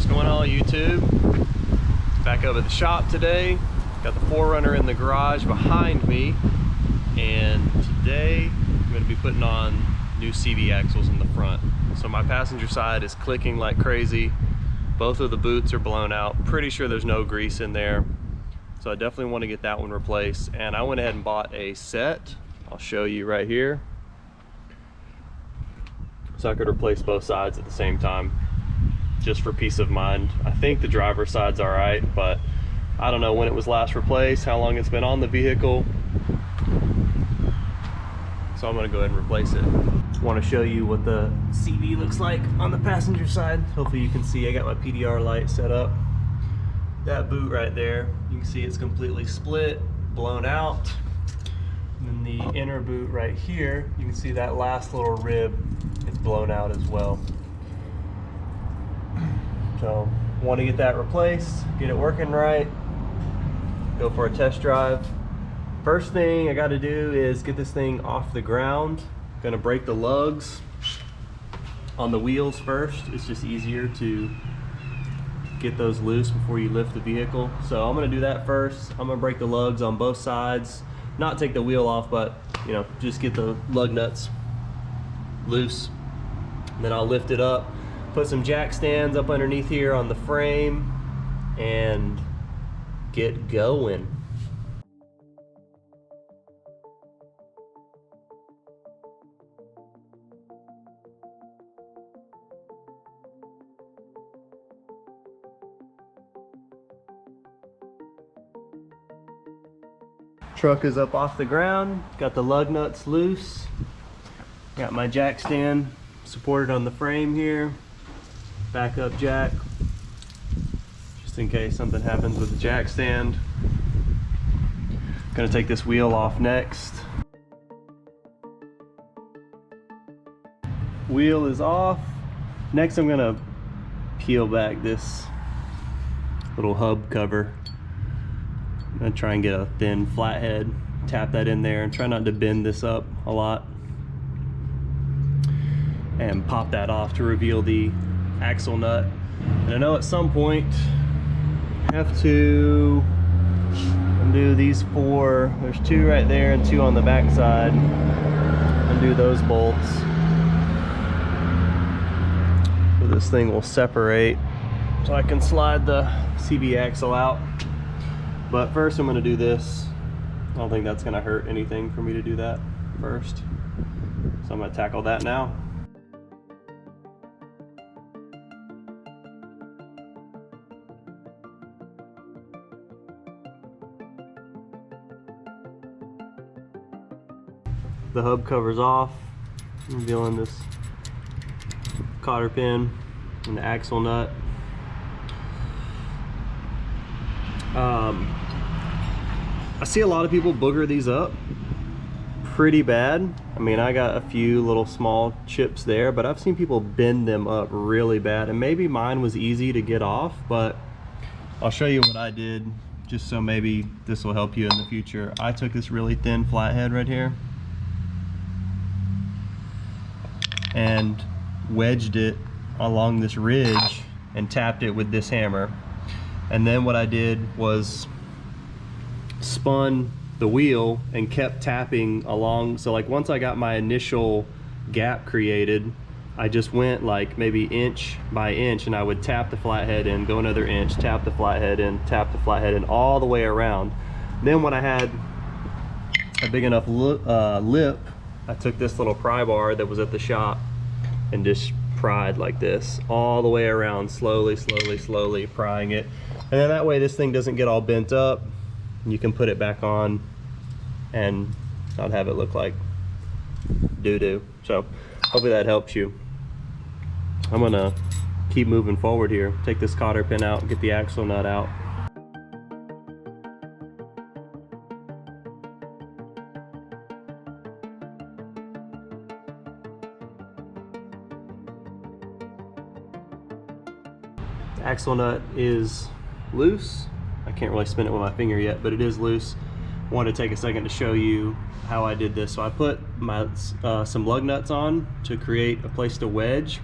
Going on YouTube? Back up at the shop today. Got the 4Runner in the garage behind me, and today I'm going to be putting on new CV axles in the front. So my passenger side is clicking like crazy. Both of the boots are blown out. Pretty sure there's no grease in there, so I definitely want to get that one replaced. And I went ahead and bought a set. I'll show you right here, so I could replace both sides at the same time, just for peace of mind. I think the driver's side's all right, but I don't know when it was last replaced, how long it's been on the vehicle. So I'm gonna go ahead and replace it. Want to show you what the CV looks like on the passenger side. Hopefully you can see, I got my PDR light set up. That boot right there, you can see it's completely split, blown out. And then the inner boot right here, you can see that last little rib, it's blown out as well. So want to get that replaced, get it working right, go for a test drive. First thing I got to do is get this thing off the ground. Gonna break the lugs on the wheels first. It's just easier to get those loose before you lift the vehicle. So I'm gonna do that first. I'm gonna break the lugs on both sides, not take the wheel off, but you know, just get the lug nuts loose. And then I'll lift it up, put some jack stands up underneath here on the frame, and get going. Truck is up off the ground, got the lug nuts loose, got my jack stand supported on the frame here, backup jack, just in case something happens with the jack stand. Gonna take this wheel off next. Wheel is off. Next I'm gonna peel back this little hub cover. I'm gonna try and get a thin flathead, tap that in there, and try not to bend this up a lot, and pop that off to reveal the axle nut. And I know at some point I have to undo these four. There's two right there and two on the back side. Undo those bolts so this thing will separate, so I can slide the CV axle out. But first I'm going to do this. I don't think that's going to hurt anything for me to do that first. So I'm going to tackle that now. The hub cover's off, revealing this cotter pin and the axle nut. I see a lot of people booger these up pretty bad. I mean, I got a few little small chips there, but I've seen people bend them up really bad, and maybe mine was easy to get off, but I'll show you what I did just so maybe this will help you in the future. I took this really thin flathead right here and wedged it along this ridge and tapped it with this hammer. And then what I did was spun the wheel and kept tapping along. So like once I got my initial gap created, I just went like maybe inch by inch, and I would tap the flathead in, go another inch, tap the flathead in, tap the flathead in, all the way around. Then when I had a big enough lip, I took this little pry bar that was at the shop and just pried like this all the way around, slowly prying it. And then that way this thing doesn't get all bent up. You can put it back on and not have it look like doo-doo. So hopefully that helps you. I'm gonna keep moving forward here. Take this cotter pin out, get the axle nut out. The axle nut is loose. I can't really spin it with my finger yet, but it is loose. Wanted to take a second to show you how I did this. So I put my some lug nuts on to create a place to wedge,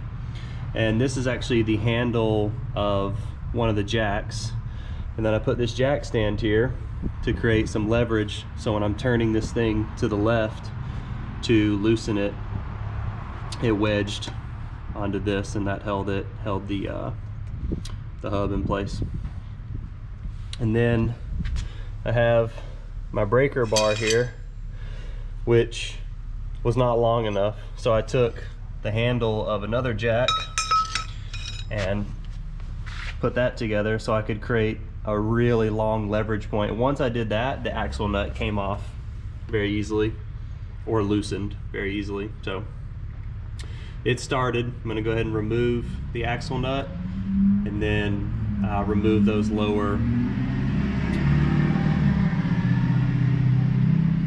And this is actually the handle of one of the jacks. And then I put this jack stand here to create some leverage, so when I'm turning this thing to the left to loosen it, it wedged onto this, and that held the hub in place. And then I have my breaker bar here, which was not long enough, so I took the handle of another jack and put that together so I could create a really long leverage point. Once I did that, the axle nut came off very easily, or loosened very easily. So it started. I'm going to go ahead and remove the axle nut, and then remove those lower.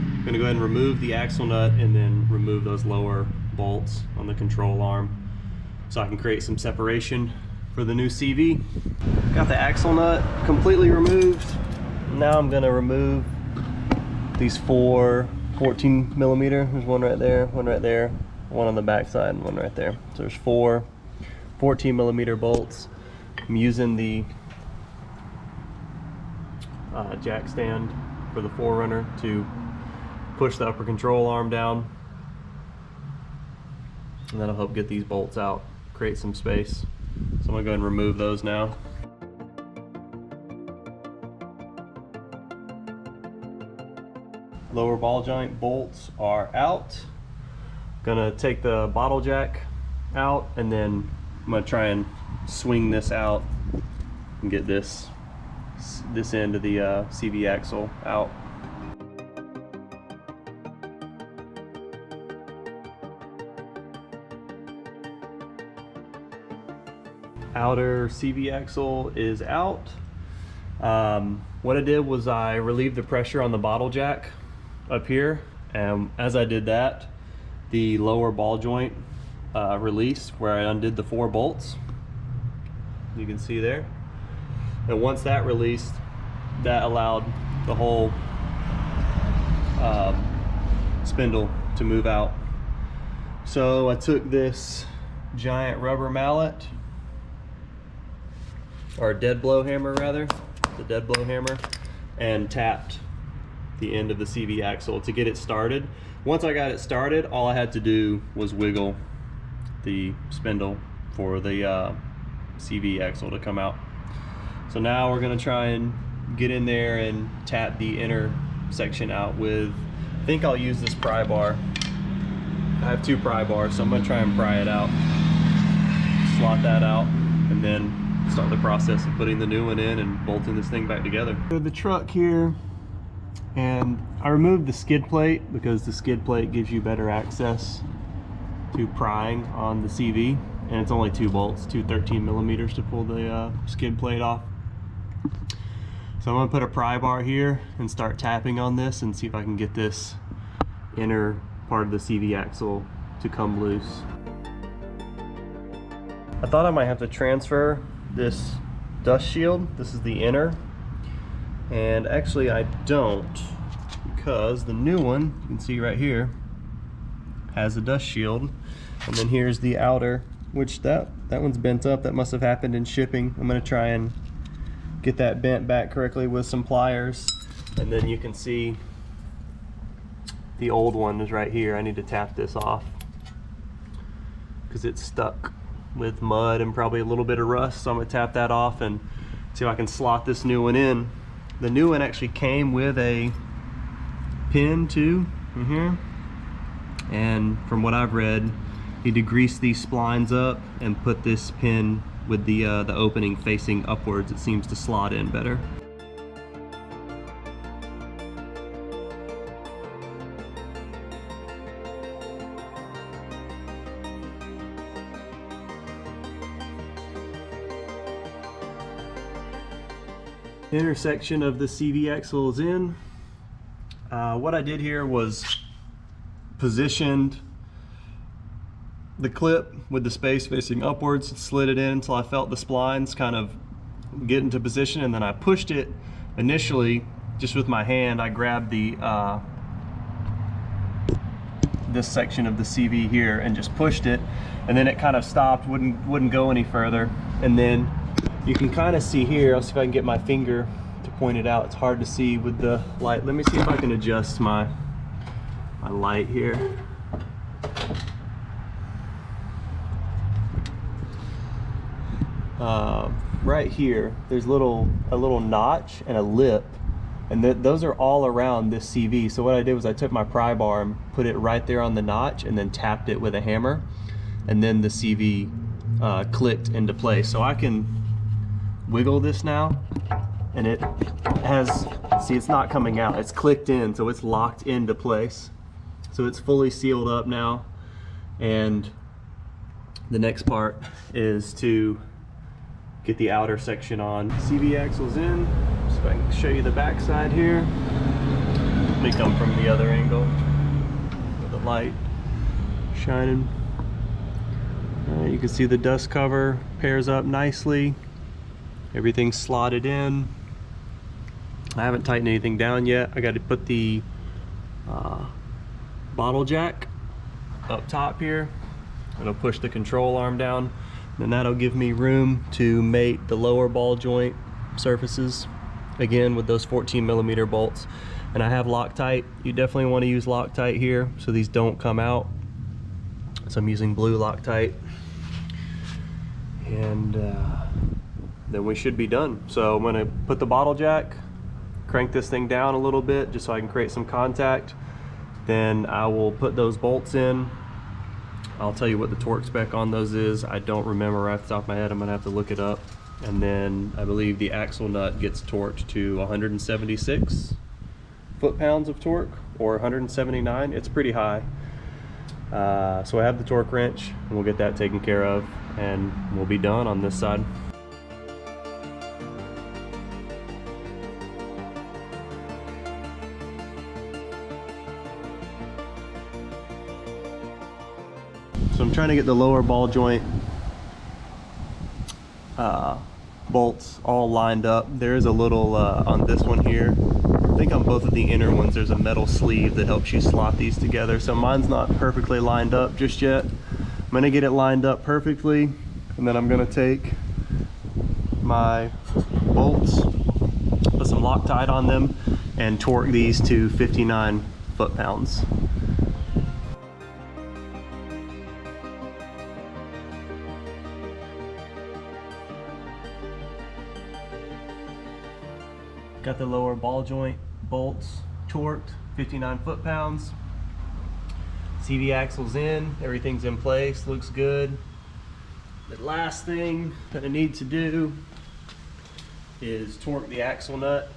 I'm going to go ahead and remove the axle nut and then remove those lower bolts on the control arm, so I can create some separation for the new CV. Got the axle nut completely removed. Now I'm going to remove these 4 14mm. There's one right there, one right there, one on the back side, and one right there. So there's 4 14mm bolts. I'm using the jack stand for the 4Runner to push the upper control arm down, and that'll help get these bolts out, create some space. So I'm gonna go ahead and remove those now. Lower ball joint bolts are out. Gonna take the bottle jack out, and then I'm gonna try and swing this out and get this end of the CV axle out. Outer CV axle is out. What I did was I relieved the pressure on the bottle jack up here, and as I did that, the lower ball joint released where I undid the 4 bolts. You can see there. And once that released, that allowed the whole spindle to move out. So I took this giant rubber mallet, or dead blow hammer rather, the dead blow hammer, and tapped the end of the CV axle to get it started. Once I got it started, all I had to do was wiggle the spindle for the CV axle to come out. So now we're gonna try and get in there and tap the inner section out with, I think I'll use this pry bar. I have 2 pry bars, so I'm gonna try and pry it out, slot that out, and then start the process of putting the new one in and bolting this thing back together. The truck here, and I removed the skid plate because the skid plate gives you better access to prying on the CV, and it's only 2 bolts, 2 13mm to pull the skid plate off. So I'm gonna put a pry bar here and start tapping on this and see if I can get this inner part of the CV axle to come loose. I thought I might have to transfer this dust shield. This is the inner, and actually I don't, because the new one, you can see right here, has a dust shield, and then here's the outer, which that one's bent up. That must have happened in shipping. I'm going to try and get that bent back correctly with some pliers, and then you can see the old one is right here. I need to tap this off because it's stuck with mud and probably a little bit of rust, so I'm gonna tap that off and see if I can slot this new one in. The new one actually came with a pin too in here, and from what I've read, you need to grease these splines up and put this pin with the opening facing upwards. It seems to slot in better. Intersection of the CV axle is in. What I did here was positioned the clip with the space facing upwards, slid it in until I felt the splines kind of get into position, and then I pushed it initially just with my hand. I grabbed the this section of the CV here and just pushed it, and then it kind of stopped, wouldn't go any further. And then you can kind of see here, I'll see if I can get my finger to point it out. It's hard to see with the light. Let me see if I can adjust my light here. Right here, there's a little notch and a lip, and those are all around this CV. So what I did was I took my pry bar and put it right there on the notch and then tapped it with a hammer, and then the CV clicked into place. So I can wiggle this now, and it has, see, it's not coming out, it's clicked in, so it's locked into place. So it's fully sealed up now, and the next part is to get the outer section on. CV axle's in, so if I can show you the back side here. Let me come from the other angle with the light shining. You can see the dust cover pairs up nicely. Everything's slotted in. I haven't tightened anything down yet. I got to put the bottle jack up top here. It'll push the control arm down, and that'll give me room to mate the lower ball joint surfaces, again with those 14mm bolts. And I have Loctite. You definitely want to use Loctite here so these don't come out. So I'm using blue Loctite, and then we should be done. So I'm going to put the bottle jack, crank this thing down a little bit just so I can create some contact. Then I will put those bolts in. I'll tell you what the torque spec on those is. I don't remember right off the top of my head. I'm gonna have to look it up. And then I believe the axle nut gets torqued to 176 foot-pounds of torque, or 179. It's pretty high. So I have the torque wrench, and we'll get that taken care of, and we'll be done on this side. So I'm trying to get the lower ball joint bolts all lined up. There is a little, on this one here, I think on both of the inner ones, there's a metal sleeve that helps you slot these together. So mine's not perfectly lined up just yet. I'm gonna get it lined up perfectly, and then I'm gonna take my bolts, put some Loctite on them, and torque these to 59 foot-pounds. Got the lower ball joint bolts torqued, 59 foot-pounds. CV axle's in, everything's in place, looks good. The last thing that I need to do is torque the axle nut,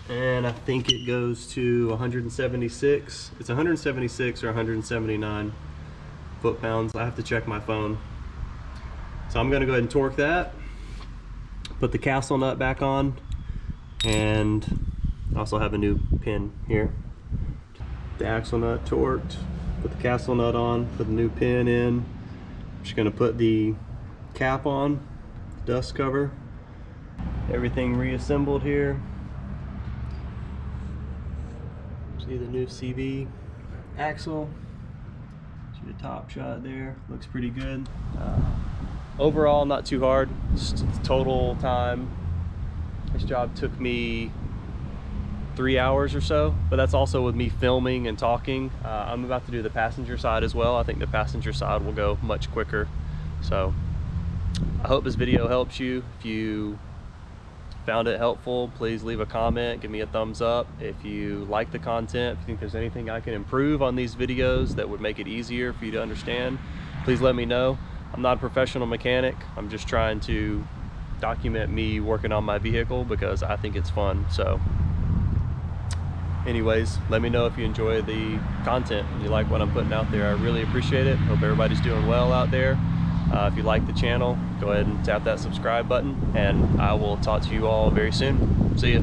and I think it goes to 176. It's 176 or 179 foot-pounds. I have to check my phone. So I'm gonna go ahead and torque that, put the castle nut back on, and also have a new pin here. The axle nut torqued, put the castle nut on, put the new pin in. I'm just gonna put the cap on, dust cover, everything reassembled here. See the new CV axle. See the top shot there, looks pretty good. Overall, not too hard. Just total time. This job took me 3 hours or so, but that's also with me filming and talking. I'm about to do the passenger side as well. I think the passenger side will go much quicker. So I hope this video helps you. If you found it helpful, please leave a comment, give me a thumbs up. If you like the content, if you think there's anything I can improve on these videos that would make it easier for you to understand, please let me know. I'm not a professional mechanic. I'm just trying to document me working on my vehicle because I think it's fun. So anyways, let me know if you enjoy the content and you like what I'm putting out there. I really appreciate it. Hope everybody's doing well out there. If you like the channel, go ahead and tap that subscribe button, and I will talk to you all very soon. See ya.